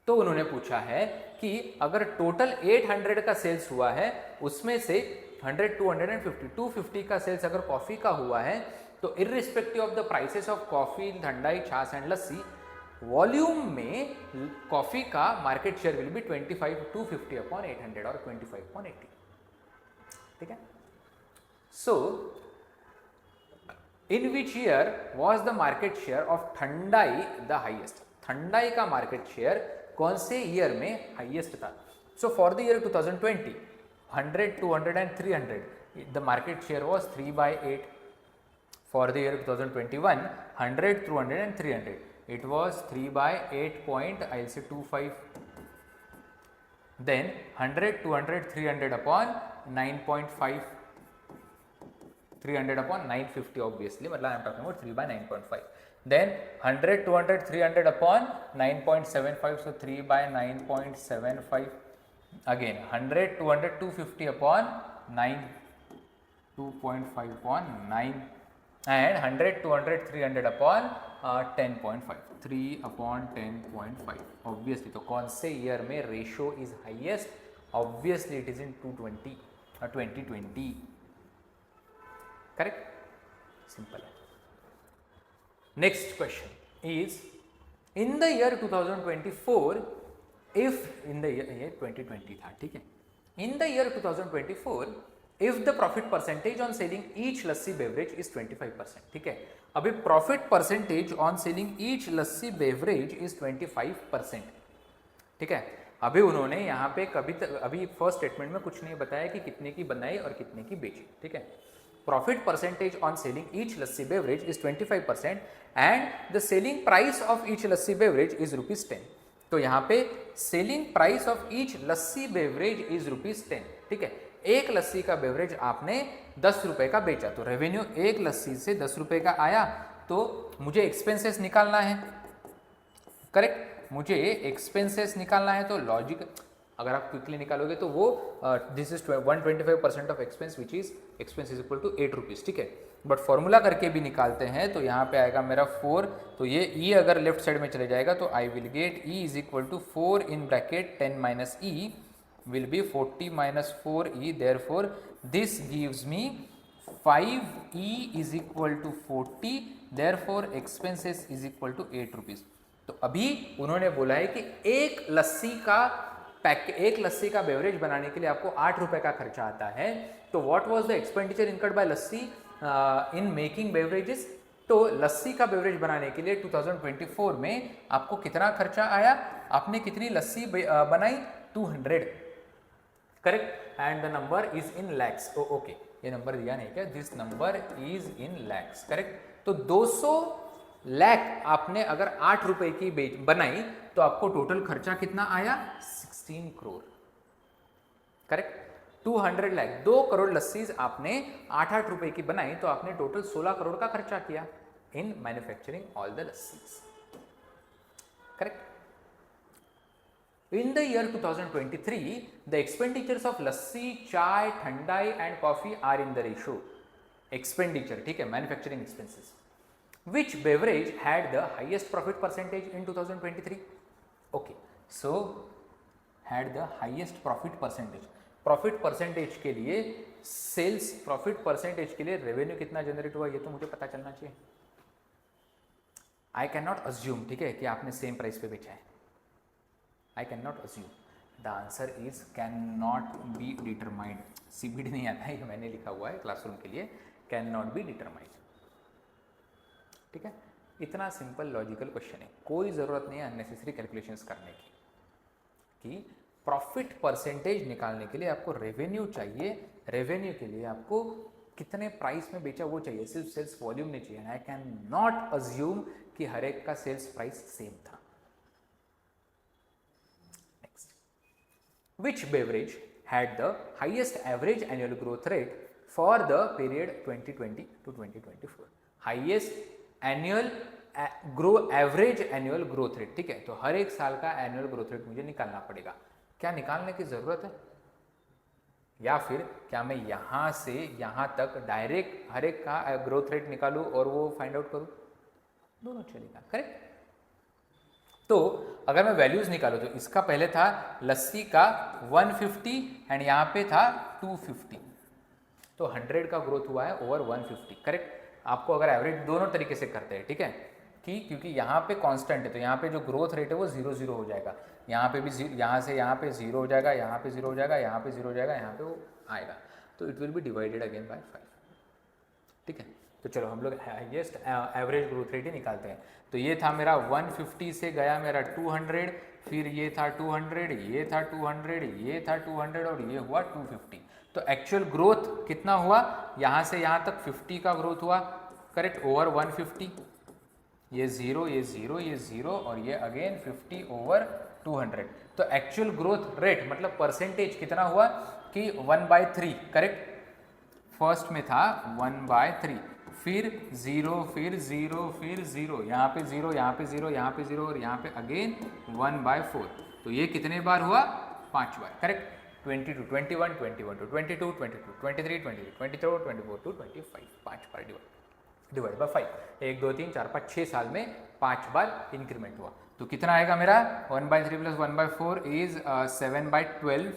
तो उन्होंने पूछा है कि अगर टोटल 800 का सेल्स हुआ है, उसमें से 100, 250, 250 का सेल्स अगर कॉफी का हुआ है, तो irrespective of the prices of coffee, thandai, chaas and lassi, volume में कॉफी का market share will be 25 250 upon 800 और 25 अपॉन 80, ठीक है। सो in which year was the market share of thandai the highest? ठंडाई का मार्केट शेयर कौन से ईयर में हाईएस्ट था? So for the year 2020 100, 200 and 300 the market share was 3/8. For the year 2021 100, 200 and 300 it was 3/8 point, I'll say 25. Then 100, 200, 300 upon 9.5, 300 upon 950 obviously, मतलब I am talking about 3/9.5. Then 100, 200, 300 upon 9.75, so 3/9.75. Again 100, 200, 250 upon 9. 2.5 upon 9 and 100, 200, 300 upon 10.5, 3 upon 10.5. Obviously तो कौन से year में ratio is highest? Obviously it is in 2020. Correct, simple है. Next question is in the year 2024, if in the year 2020 था, ठीक है. In the year 2024 if the profit percentage on selling each lassi beverage is 25%. ठीक है, अभी profit percentage on selling each lassi beverage is 25%. ठीक है, अभी उन्होंने यहाँ पे अभी फर्स्ट स्टेटमेंट में कुछ नहीं बताया कि कितने की बनाई और कितने की बेची. ठीक है, profit percentage on selling each lassi beverage is 25% and the selling price of each lassi beverage is ₹10. तो यहाँ पे selling price of each lassi beverage is ₹10. ठीक है, एक लस्सी का बेवरेज आपने 10 रुपए का बेचा, तो रेवेन्यू एक लस्सी से 10 रुपए का आया, तो मुझे एक्सपेंसेस निकालना है. करेक्ट, मुझे एक्सपेंसेस निकालना है. तो लॉजिक अगर आप क्विकली निकालोगे तो वो this is 125% of expense which is expense is equal to ₹8. ठीक है, बट फॉर्मूला करके भी निकालते हैं तो यहाँ पे आएगा मेरा 4. तो ये ई अगर लेफ्ट साइड में चले जाएगा तो I will get E is equal to 4 in bracket 10 minus E will be 40 minus 4e, therefore this gives me 5e is equal to 40, therefore expenses is equal to ₹8. तो अभी उन्होंने बोला है कि एक लस्सी का बेवरेज बनाने के लिए आपको 8 रुपए का खर्चा आता है. तो what was the expenditure incurred by lassi in making beverages? तो लस्सी का बेवरेज बनाने के लिए 2024 में आपको कितना खर्चा आया? आपने कितनी लस्सी बनाई? 200. Correct, and the number is in lakhs. Okay, ये नंबर दिया नहीं क्या? This number is in lakhs. Correct, तो 200 लाख आपने अगर 8 रुपए की बनाई तो आपको टोटल खर्चा कितना आया? 16 करोड़. करेक्ट, 200 लाख, 2 करोड़ लस्सीज आपने 8-8 रुपए की बनाई तो आपने टोटल 16 करोड़ का खर्चा किया in manufacturing all the lassis. Correct. In the year 2023, the expenditures of lassi, chai, thandai and coffee are in the ratio expenditure. ठीक है, manufacturing expenses. Which beverage had the highest profit percentage in 2023? Okay, so had the highest profit percentage. Profit percentage के लिए sales profit percentage के लिए revenue कितना generate हुआ ये तो मुझे पता चलना चाहिए. I cannot assume, ठीक है, कि आपने same price पे बेचा है. I cannot assume. The answer is cannot be determined. CBD नहीं आता है, ये मैंने लिखा हुआ है क्लासरूम के लिए, cannot be determined. ठीक है, इतना सिंपल लॉजिकल क्वेश्चन है, कोई ज़रूरत नहीं है अननेसेसरी कैलकुलेशंस करने की. कि प्रॉफिट परसेंटेज निकालने के लिए आपको रेवेन्यू चाहिए, रेवेन्यू के लिए आपको कितने प्राइस में बेचा वो चाहिए, सिर्फ सेल्स वॉल्यूम नहीं चाहिए. आई कैन नॉट अज्यूम कि हर एक का सेल्स प्राइस सेम था. Which beverage had the highest average annual growth rate for the period 2020 to 2024? Highest annual average annual growth rate. ठीक है, तो हर एक साल का एनुअल ग्रोथ रेट मुझे निकालना पड़ेगा. क्या निकालने की जरूरत है? या फिर क्या मैं यहाँ से यहाँ तक डायरेक्ट हर एक का ग्रोथ रेट निकालूं और वो फाइंड आउट करूं? दोनों चलेगा. करेक्ट. तो अगर मैं वैल्यूज निकालूं तो इसका पहले था लस्सी का 150 एंड यहाँ पे था 250, तो 100 का ग्रोथ हुआ है ओवर 150. करेक्ट, आपको अगर एवरेज दोनों तरीके से करते हैं. ठीक है, कि क्योंकि यहाँ पे कांस्टेंट है तो यहाँ पे जो ग्रोथ रेट है वो 0-0 हो जाएगा. यहाँ पे भी यहाँ से यहाँ पे 0 हो जाएगा, यहाँ पे 0 हो जाएगा, यहाँ पे 0 हो जाएगा, यहाँ पे वो आएगा. तो it will be divided again by 5. ठीक है, तो चलो हम लोग हाईएस्ट एवरेज ग्रोथ रेट ही निकालते हैं. तो ये था मेरा 150 से गया मेरा 200, फिर ये था 200, ये था 200, ये था 200 और ये हुआ 250. तो एक्चुअल ग्रोथ कितना हुआ? यहाँ से यहाँ तक 50 का ग्रोथ हुआ. Correct, over 150. ये 0, ये 0, ये 0 और ये अगेन 50 ओवर 200. तो एक्चुअल ग्रोथ रेट मतलब परसेंटेज कितना हुआ कि 1/3. करेक्ट, फर्स्ट में था 1/3, फिर 0, फिर 0, फिर 0, यहाँ पे 0, यहाँ पे 0, यहाँ पे 0 और यहाँ पे अगेन 1/4. तो ये कितने बार हुआ? 5 बार. Correct, 22, 21, 21 to 22, 22, 23, 23, 24, 24 to 25, 5 bar divide by 5, 1 2 3 4 5 6 साल में 5 बार इंक्रीमेंट हुआ। तो कितना आएगा मेरा 1/3 प्लस 1/4 इज 7/12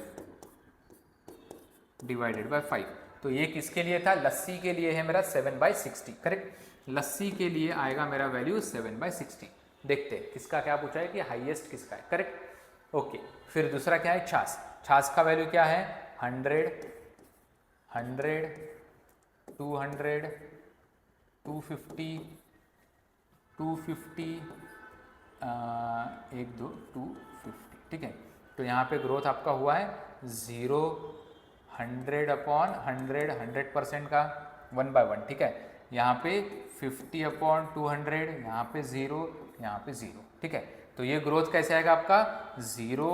डिवाइडेड बाय 5। तो ये किसके लिए था, लस्सी के लिए है मेरा 7/60, करेक्ट। लस्सी के लिए आएगा मेरा वैल्यू 7/60। देखते हैं किसका क्या पूछा है कि हाईएस्ट किसका है, करेक्ट। ओके, फिर दूसरा क्या है, छाछ। छाछ का वैल्यू क्या है 100, 100, 200, 250, 250, 1 2 250, ठीक है। तो यहाँ पे ग्रोथ आपका हुआ है 0, 100/100, 100% का 1/1, ठीक है। यहाँ पे 50/200, यहाँ पे 0, यहाँ पे 0, ठीक है। तो ये ग्रोथ कैसे आएगा आपका 0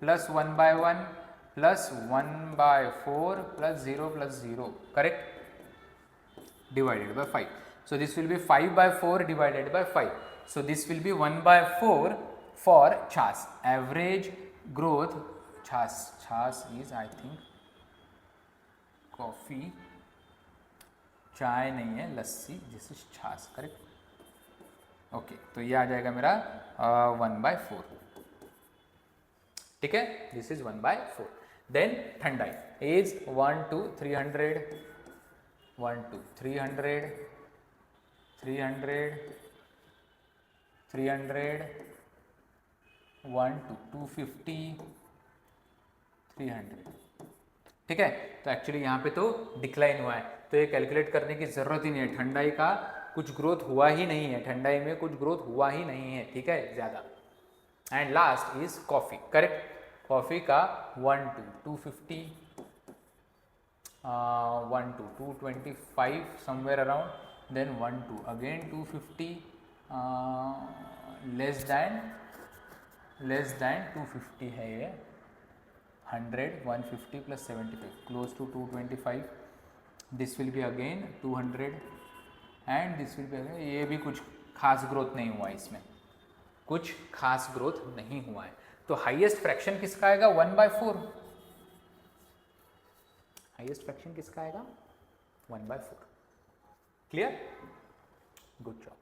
plus 1/1 plus 1/4 plus 0 plus 0, correct, divided by 5. So this will be 5/4 divided by 5. So this will be 1/4 for chas. Average growth chas is I think coffee, चाय नहीं है, lassi, this is chhach, correct. Okay, तो ये आ जाएगा मेरा 1/4, ठीक है, this is 1/4। Then thandai is 1 to 300, 1 to 300, 300, 300, 1 to 250, 300, ठीक है। तो एक्चुअली यहाँ पे तो डिक्लाइन हुआ है, तो ये कैलकुलेट करने की ज़रूरत ही नहीं है। ठंडाई का कुछ ग्रोथ हुआ ही नहीं है, ठंडाई में कुछ ग्रोथ हुआ ही नहीं है, ठीक है, ज़्यादा। And last is coffee, correct. Coffee का 1 to 250, 1 to 225 somewhere around, then 1 to again 250, less than 250 है ये, 100, 150 plus 75 close to 225, this will be again 200 and this will be again, ये भी कुछ खास ग्रोथ नहीं हुआ, इसमें कुछ खास ग्रोथ नहीं हुआ है। तो हाईएस्ट फ्रैक्शन किसका आएगा 1/4, हाईएस्ट फ्रैक्शन किसका आएगा 1/4, clear, good job.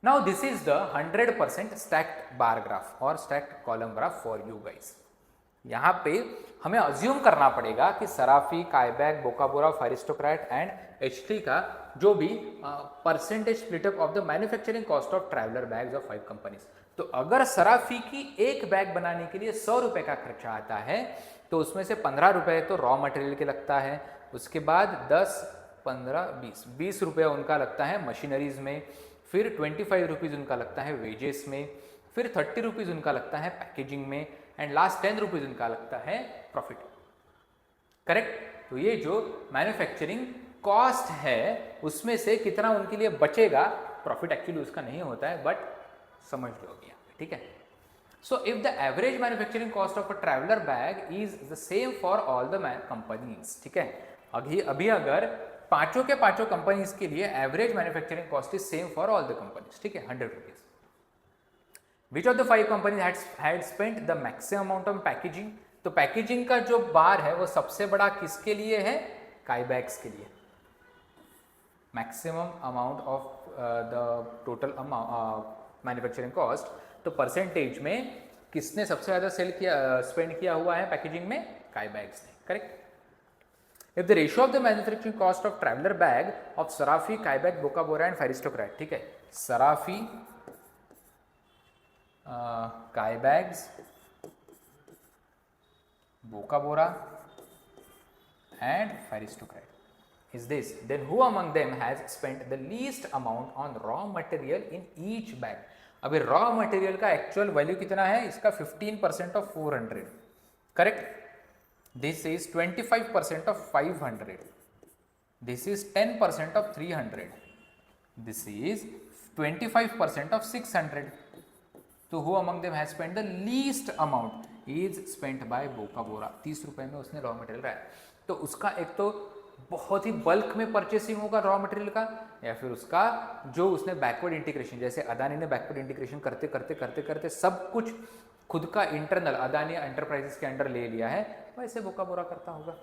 Now this is the 100% stacked bar graph और stacked column graph for you guys. यहाँ पे हमें अज्यूम करना पड़ेगा कि Sarafi, Kaibag, Bocabora, Aristocrat and HT का जो भी percentage split up of the manufacturing cost of traveller bags of 5 companies. तो अगर सराफी की एक बैग बनाने के लिए 100 रुपए का खर्चा आता है, तो उसमें से 15 रुपए तो रॉ मटेरियल के लगता है, उसके बाद 10, 15, 20 रुपये उनका लगता है मशीनरीज में, फिर 25 रुपीज़ उनका लगता है वेजेस में, फिर 30 रुपीज़ उनका लगता है पैकेजिंग में, एंड लास्ट 10 रुपीज़ उनका लगता है प्रॉफिट, करेक्ट। तो ये जो मैन्युफैक्चरिंग कॉस्ट है उसमें से कितना उनके लिए बचेगा, प्रॉफिट एक्चुअली उसका नहीं होता है, बट समझ लोगे यहाँ पे, ठीक है। So if the average manufacturing cost of a traveller bag is the same for all the companies, ठीक है। अभी अगर पांचों के पांचों कंपनीज के लिए average manufacturing cost is same for all the companies, ठीक है, 100 rupees. Which of the 5 companies had spent the maximum amount on packaging? तो पैकेजिंग का जो बार है वो सबसे बड़ा किसके लिए है, काईबैग्स के लिए। Maximum amount of the total manufacturing cost, तो परसेंटेज में किसने सबसे ज़्यादा स्पेंड किया हुआ है पैकेजिंग में, काईबैग्स ने, correct. If the ratio of the manufacturing cost of traveller bag of Sarafi, Kaibag, Bocabora and Aristocrat, ठीक है, Sarafi, Kaibags, Bocabora and Aristocrat is this, then who among them has spent the least amount on raw material in each bag? अभी raw material का actual value कितना है इसका, 15% of 400, correct. This is 25% of 500, this is 10% of 300, this is 25% of 600। तो who among them has spent the least amount is spent by बोकाबोरा, 30 रुपए में उसने raw material रहा है। तो उसका एक तो बहुत ही बल्क में परचेसिंग होगा रॉ मटेरियल का, या फिर उसका जो उसने बैकवर्ड इंटीग्रेशन, जैसे अदानी ने बैकवर्ड इंटीग्रेशन करते करते करते करते सब कुछ खुद का इंटरनल अदानी एंटरप्राइजेस के अंडर ले लिया है, वैसे बोका बोरा करता होगा।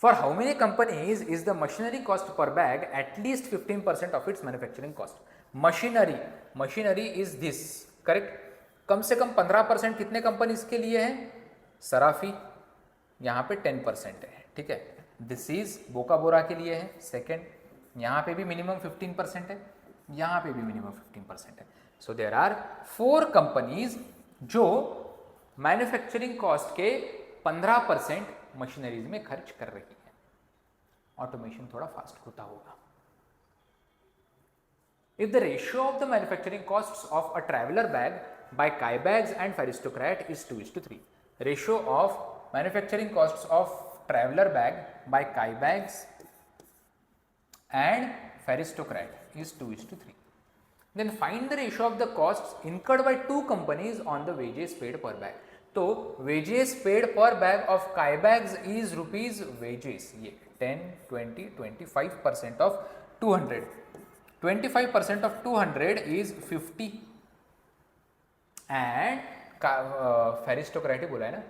For how many companies is the machinery cost per bag at least 15% of its manufacturing cost? Machinery is this, correct? कम से कम 15% कितने कंपनीज के लिए है? सराफी, यहाँ पे 10% है, ठीक है। दिस इज बोका बोरा के लिए है, सेकेंड, यहाँ पे भी मिनिमम 15% है, यहाँ पे भी मिनिमम 15% है। सो देयर आर 4 कंपनीज जो मैन्युफैक्चरिंग कॉस्ट के 15% मशीनरीज में खर्च कर रही है। ऑटोमेशन थोड़ा फास्ट होता होगा। If the ratio of the manufacturing costs of a traveler bag by Kai Bags and Aristocrat is 2:3, ratio of manufacturing costs of traveler bag by Kai Bags and Aristocrat is 2:3. Then find the ratio of the costs incurred by 2 companies on the wages paid per bag. तो wages paid per bag of Kai Bags is rupees wages, ये 10, 20, 25% of 200. 25% of 200 is 50 and Aristocrat बोला है ना,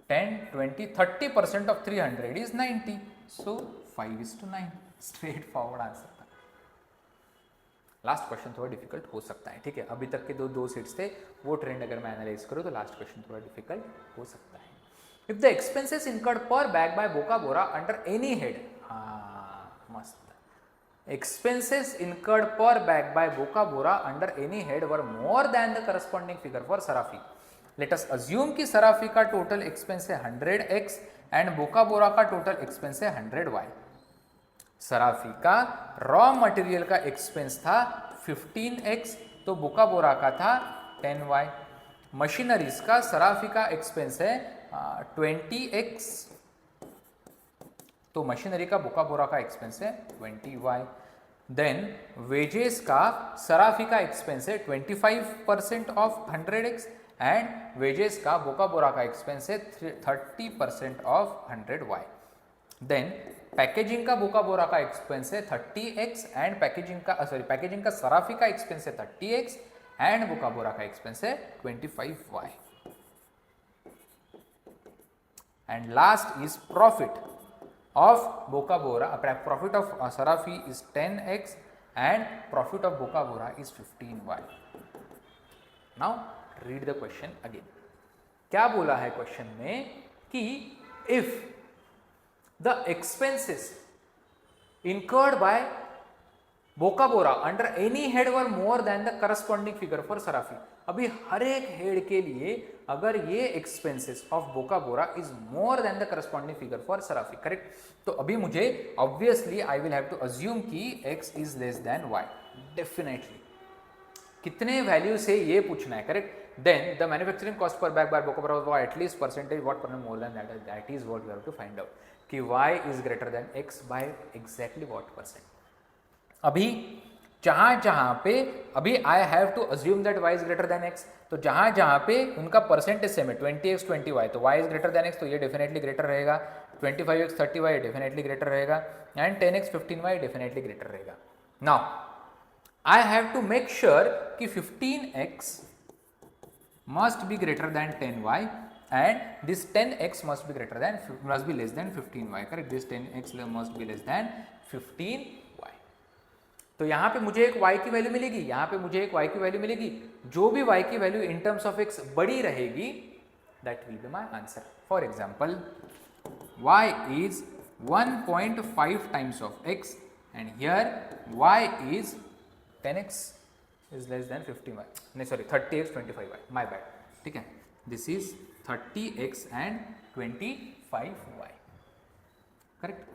10, 20, 30% of 300 is 90. So 5:9, straight forward answer था। Last question थोड़ा difficult हो सकता है, ठीक है। अभी तक के दो सेट्स थे, वो ट्रेंड अगर मैं एनालाइज करूँ तो लास्ट क्वेश्चन थोड़ा डिफिकल्ट हो सकता है। इफ द एक्सपेंसेस इनकर्ड पर बैग बाय बोका बोरा अंडर एनी हेड, हाँ मस्त, expenses incurred per bag by Boca Bora under any head were more than the corresponding figure for Sarafi. Let us assume कि सराफी का total expense है 100x and बोका बोरा का total expense है 100y। सराफी का raw material का एक्सपेंस था 15x, तो बोका बोरा का था 10y। मशीनरीज का सराफी का एक्सपेंस है 20x, तो मशीनरी का बोका बोरा का एक्सपेंस है 20y। देन वेजेस का सराफी का एक्सपेंस है 25% ऑफ 100x एंड वेजेस का बोका बोरा का एक्सपेंस है 30% ऑफ 100y। देन पैकेजिंग का बोका बोरा का एक्सपेंस है 30x एंड पैकेजिंग का सराफी का एक्सपेंस है 30x एंड बोका बोरा का एक्सपेंस है 25y। And last is profit of Boca Bora, profit of Sarafi is 10x and profit of Boca Bora is 15y. Now read the question again. क्या बोला है question में कि if the expenses incurred by Boca Bora under any head were more than the corresponding figure for Sarafi, अभी हर एक head के लिए अगर ये expenses of Bocabora is more than the corresponding figure for Sarafi, correct. तो अभी मुझे obviously I will have to assume कि x is less than y, definitely कितने वैल्यू से ये पूछना है, करेक्ट। Then the manufacturing cost per bag by Bocabora was at least percentage what per more than that is what we have to find out कि y is greater than x by exactly what percent. अभी जहां पे अभी I have to assume that y is greater than x, तो जहां पे उनका percentage same है 20x 20y, तो y is greater than x, तो ये डेफिनेटली ग्रेटर रहेगा। 25x 30y डेफिनेटली ग्रेटर रहेगा and 10x 15y definitely greater रहेगा। Now I have to make sure कि 15x must be greater than 10y and this 10x must be less than 15y, correct. This 10x must be less than 15y। तो यहाँ पे मुझे एक y की value मिलेगी, यहाँ पे मुझे एक y की वैल्यू मिलेगी। जो भी y की value in terms of x बड़ी रहेगी that will be my answer. For example y is 1.5 times of x and here y is 10x is less than 15y, नहीं sorry 30x 25y, my bad, ठीक है। This is 30x and 25y, correct.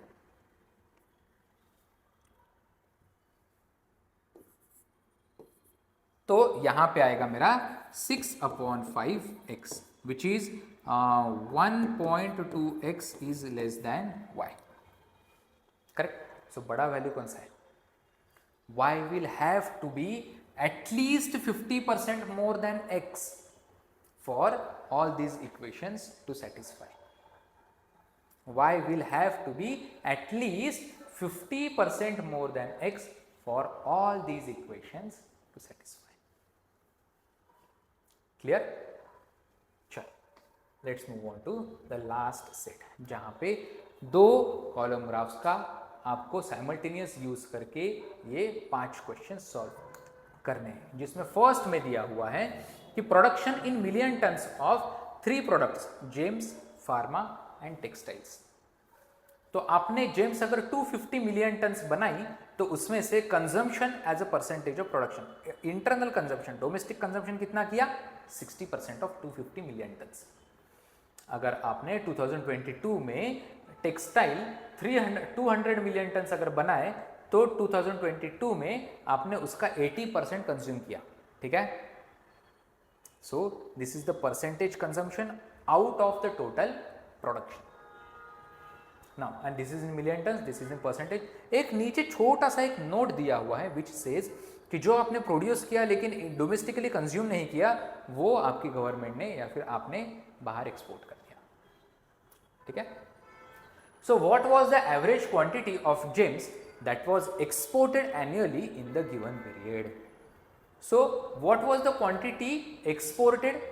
तो यहां पे आएगा मेरा 6/5x which is 1.2x is less than y, correct. So बड़ा value कौन सा है? y will have to be at least 50% more than x for all these equations to satisfy. y will have to be at least 50% more than x for all these equations to satisfy. Clear? चलो let's move on to the last set, जहां पे दो column graphs का आपको simultaneous use करके ये 5 question solve करने हैं, जिसमें फर्स्ट में दिया हुआ है कि production in million tons of 3 products James, pharma and textiles. तो आपने जेम्स अगर 250 मिलियन टन्स बनाई तो उसमें से consumption as a percentage of production, internal consumption, domestic consumption कितना किया? 60% ऑफ 250 मिलियन टन्स। अगर आपने 2022 में टेक्सटाइल 200 मिलियन टन्स अगर बनाए तो 2022 में आपने उसका 80% कंज्यूम किया, ठीक है? So this is the percentage consumption out of the total production. Now, and this is in million tons, this is in percentage. एक नीचे छोटा सा एक नोट दिया हुआ है which says कि जो आपने प्रोड्यूस किया लेकिन डोमेस्टिकली कंज्यूम नहीं किया, वो आपकी गवर्नमेंट ने या फिर आपने बाहर एक्सपोर्ट कर दिया, ठीक है? So what was the average quantity of James that was exported annually in the given period? So what was the quantity exported?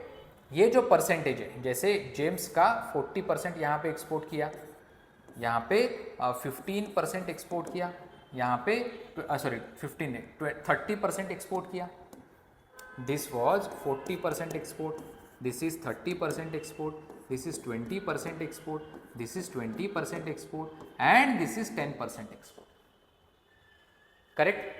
ये जो परसेंटेज है, जैसे जेम्स का 40% यहाँ पे एक्सपोर्ट किया, यहाँ पे 15% एक्सपोर्ट किया, यहाँ पे सॉरी 15 नहीं 30% एक्सपोर्ट किया। This was 40% export, this is 30% export, this is 20% export, this is 20% export and this is 10% export. Correct?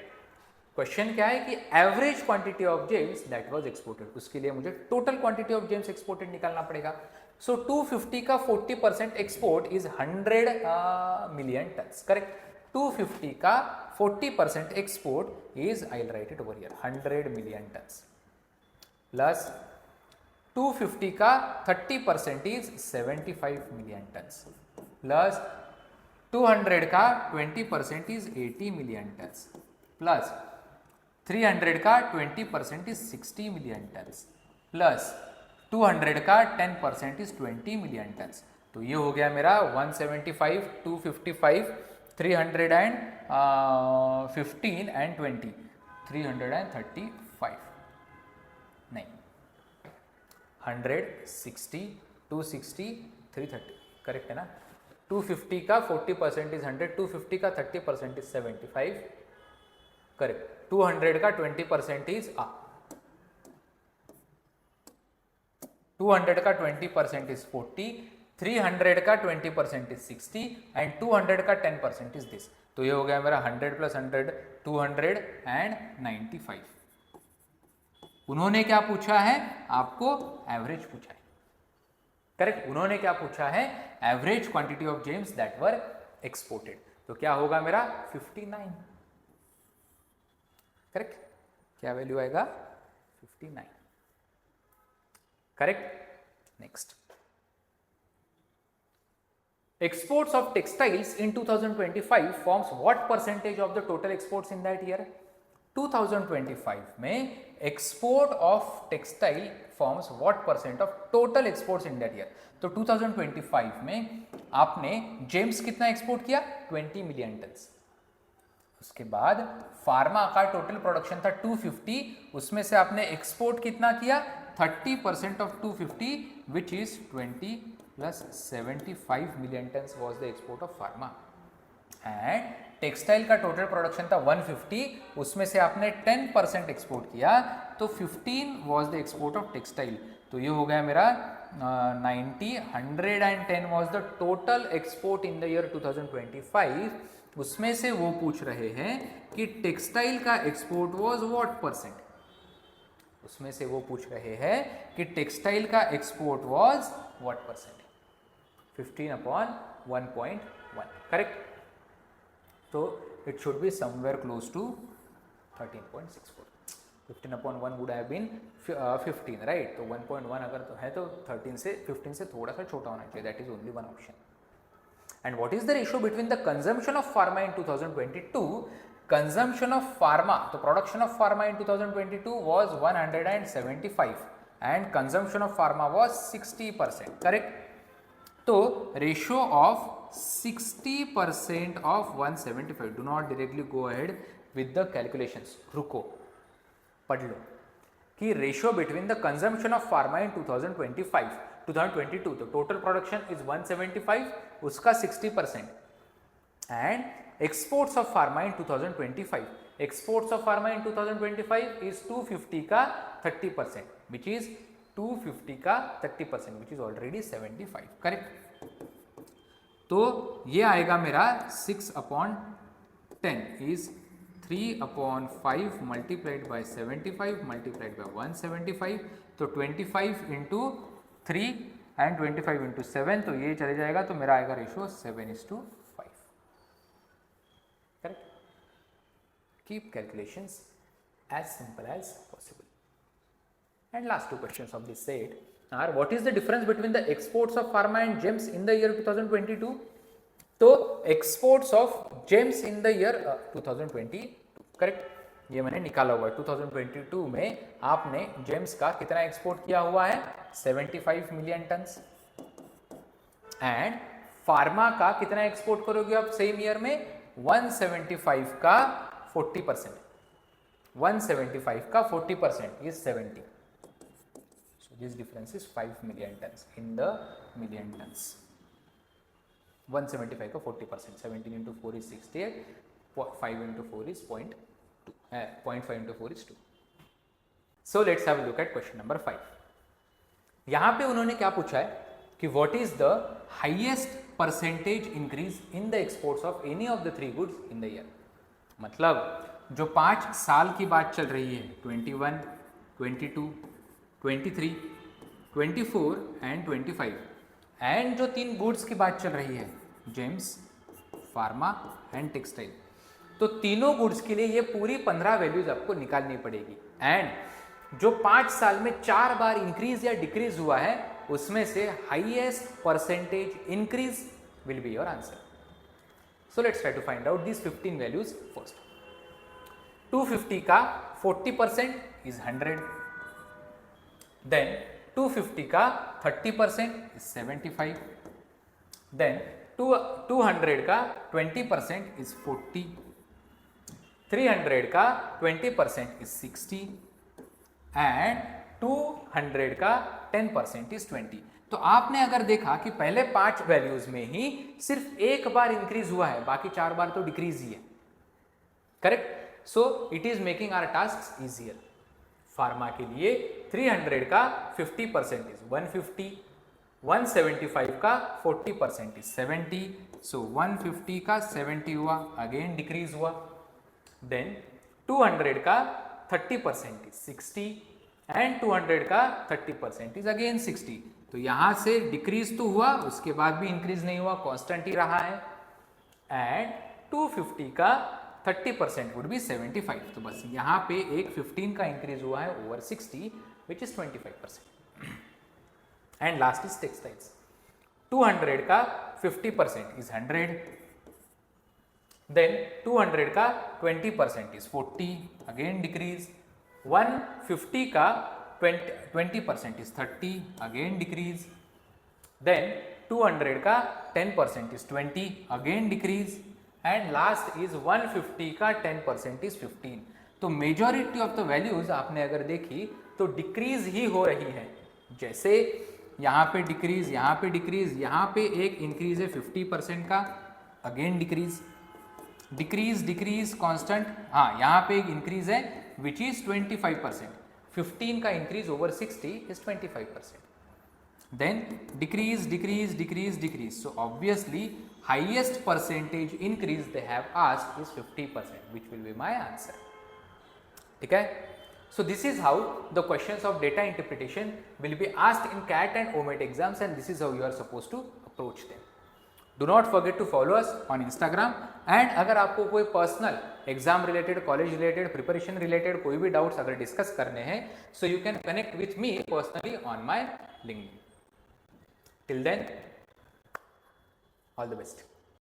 Question क्या है कि average quantity of James that was exported, उसके लिए मुझे total quantity of James exported निकालना पड़ेगा। सो 250 का 40% export is 100 million turns, correct? 250 का 40% export is, I will write it over here, 100 million turns plus 250 का 30% इज 75 मिलियन टन्स प्लस 200 का 20% is 80 million turns plus 300 का 20% इज 60 मिलियन टन्स प्लस 200 का 10% is 20 million turns. तो ये हो गया मेरा 175, 255, 315 एंड 20, 335 नहीं 100, 60, 260, 330, करेक्ट है ना? 250 का 40% इज 100, 250 का 30% इज 75, करेक्ट? 200 का 20% इज 200 का 20% इज 40, 300 का 20% इज 60 एंड 200 का 10% इज दिस। तो ये हो गया मेरा 100 प्लस 100, 200 एंड 95। उन्होंने क्या पूछा है? आपको एवरेज पूछा है, करेक्ट? उन्होंने क्या पूछा है? Average quantity of James that were exported. तो क्या होगा मेरा? 59, करेक्ट? क्या वैल्यू आएगा? 59, correct? Next, exports of textiles in 2025 forms what percentage of the total exports in that year? 2025 में export of textile forms what percent of total exports in that year? तो 2025 में आपने जेम्स कितना export किया? 20 million turns. उसके बाद pharma का total production था 250, उसमें से आपने एक्सपोर्ट कितना किया? 30% of 250 which is 20 plus 75 million tons was the export of pharma and textile का टोटल प्रोडक्शन था 150, उसमें से आपने 10% एक्सपोर्ट किया, तो 15 was the export of textile. तो ये हो गया मेरा 90, 110 was the total export in the year 2025। उसमें से वो पूछ रहे हैं कि टेक्सटाइल का एक्सपोर्ट वाज व्हाट परसेंट? उसमें से वो पूछ रहे हैं कि टेक्सटाइल का export was what percent? 15/1.1, correct? तो it should be somewhere close to 13.64। 15/1 would have been 15, right? तो 1.1 अगर तो है तो 15 से थोड़ा सा छोटा होना चाहिए, that is only one option. And what is the ratio between the consumption of pharma in 2022? Consumption of pharma, तो production of pharma in 2022 was 175 and consumption of pharma was 60%, correct? तो ratio of 60% of 175, do not directly go ahead with the calculations, रुको पढ़ लो कि ratio between the consumption of pharma in 2022, तो total production is 175, उसका 60%, and exports of pharma in 2025, exports of pharma in 2025 is 250 का 30%, which is 250 का 30%, which is already 75, correct. तो ये आएगा मेरा 6/10 is 3/5 multiplied by 75 multiplied by 175, तो 25 into 3 and 25 into 7, तो ये चले जाएगा, तो मेरा आएगा ratio 7:5, correct. Keep calculations as simple as possible. And last two questions of this set are, what is the difference between the exports of pharma and gems in the year 2022? तो exports of gems in the year 2022, correct, ये मैंने निकाला हुआ है। 2022 में आपने James का कितना एक्सपोर्ट किया हुआ है, 75 मिलियन टन्स, एंड फार्मा का कितना एक्सपोर्ट करोगे आप सेम ईयर में, 175 का 40%, 175 का 40% is 70. So this difference is 5 million tons in the million tons. 175 का 40%, 17 into 4 is 68, 5 into 4 is 0.2, 0.5 into 4 is 2. So let's have a look at question number 5. यहाँ पे उन्होंने क्या पूछा है कि what is the highest percentage increase in the exports of any of the three goods in the year. मतलब जो 5 साल की बात चल रही है, 21, 22, 23, 24 एंड 25, एंड जो 3 गुड्स की बात चल रही है, जेम्स, फार्मा एंड टेक्सटाइल, तो तीनों गुड्स के लिए ये पूरी 15 वैल्यूज आपको निकालनी पड़ेगी, एंड जो 5 साल में 4 बार इंक्रीज या डिक्रीज हुआ है, उसमें से highest percentage increase will be your answer. So let's try to find out these 15 values first. 250 का 40% is 100. Then 250 का 30% is 75. Then 200 का 20% is 40. 300 का 20% is 60. And 200 का 10% is 20. तो आपने अगर देखा कि पहले 5 वैल्यूज में ही सिर्फ एक बार इंक्रीज हुआ है, बाकी 4 बार तो डिक्रीज ही है, correct. So it is making our task easier. Pharma के लिए 300 का 50% इज 150, 175 का 40% इज 70, सो 150 का 70 हुआ, अगेन डिक्रीज हुआ. देन 200 का 30% इज 60 एंड 200 का 30% इज अगेन 60. तो यहां से डिक्रीज तो हुआ, उसके बाद भी इंक्रीज नहीं हुआ, कांस्टेंट ही रहा है. एंड 250 का 30% वुड बी 75. तो बस यहां पे एक 15 का इंक्रीज हुआ है over 60 which is 25%. And last is textiles. 200 का 50% इज 100. देन 200 का 20% इज 40, अगेन डिक्रीज. 150 का 20% is 30, again decrease. Then 200 का 10% is 20, again decrease. And last is 150 का 10% is 15. तो मेजॉरिटी ऑफ द वैल्यूज आपने अगर देखी तो डिक्रीज ही हो रही है. जैसे यहाँ पे डिक्रीज, यहाँ पे डिक्रीज, यहाँ पे एक इंक्रीज है 50% का, again decrease, decrease decrease constant. हाँ, यहाँ पे एक इंक्रीज है विच इज 25%. 15 का increase over 60 is 25%. Then decrease, decrease, decrease, decrease. So obviously highest percentage increase they have asked is 50%, which will be my answer. Okay? So this is how the questions of data interpretation will be asked in CAT and OMET exams, and this is how you are supposed to approach them. Do not forget to follow us on Instagram. And अगर आपको कोई personal exam related, college related, preparation related कोई भी doubts अगर discuss करने हैं, so you can connect with me personally on my LinkedIn. Till then, all the best.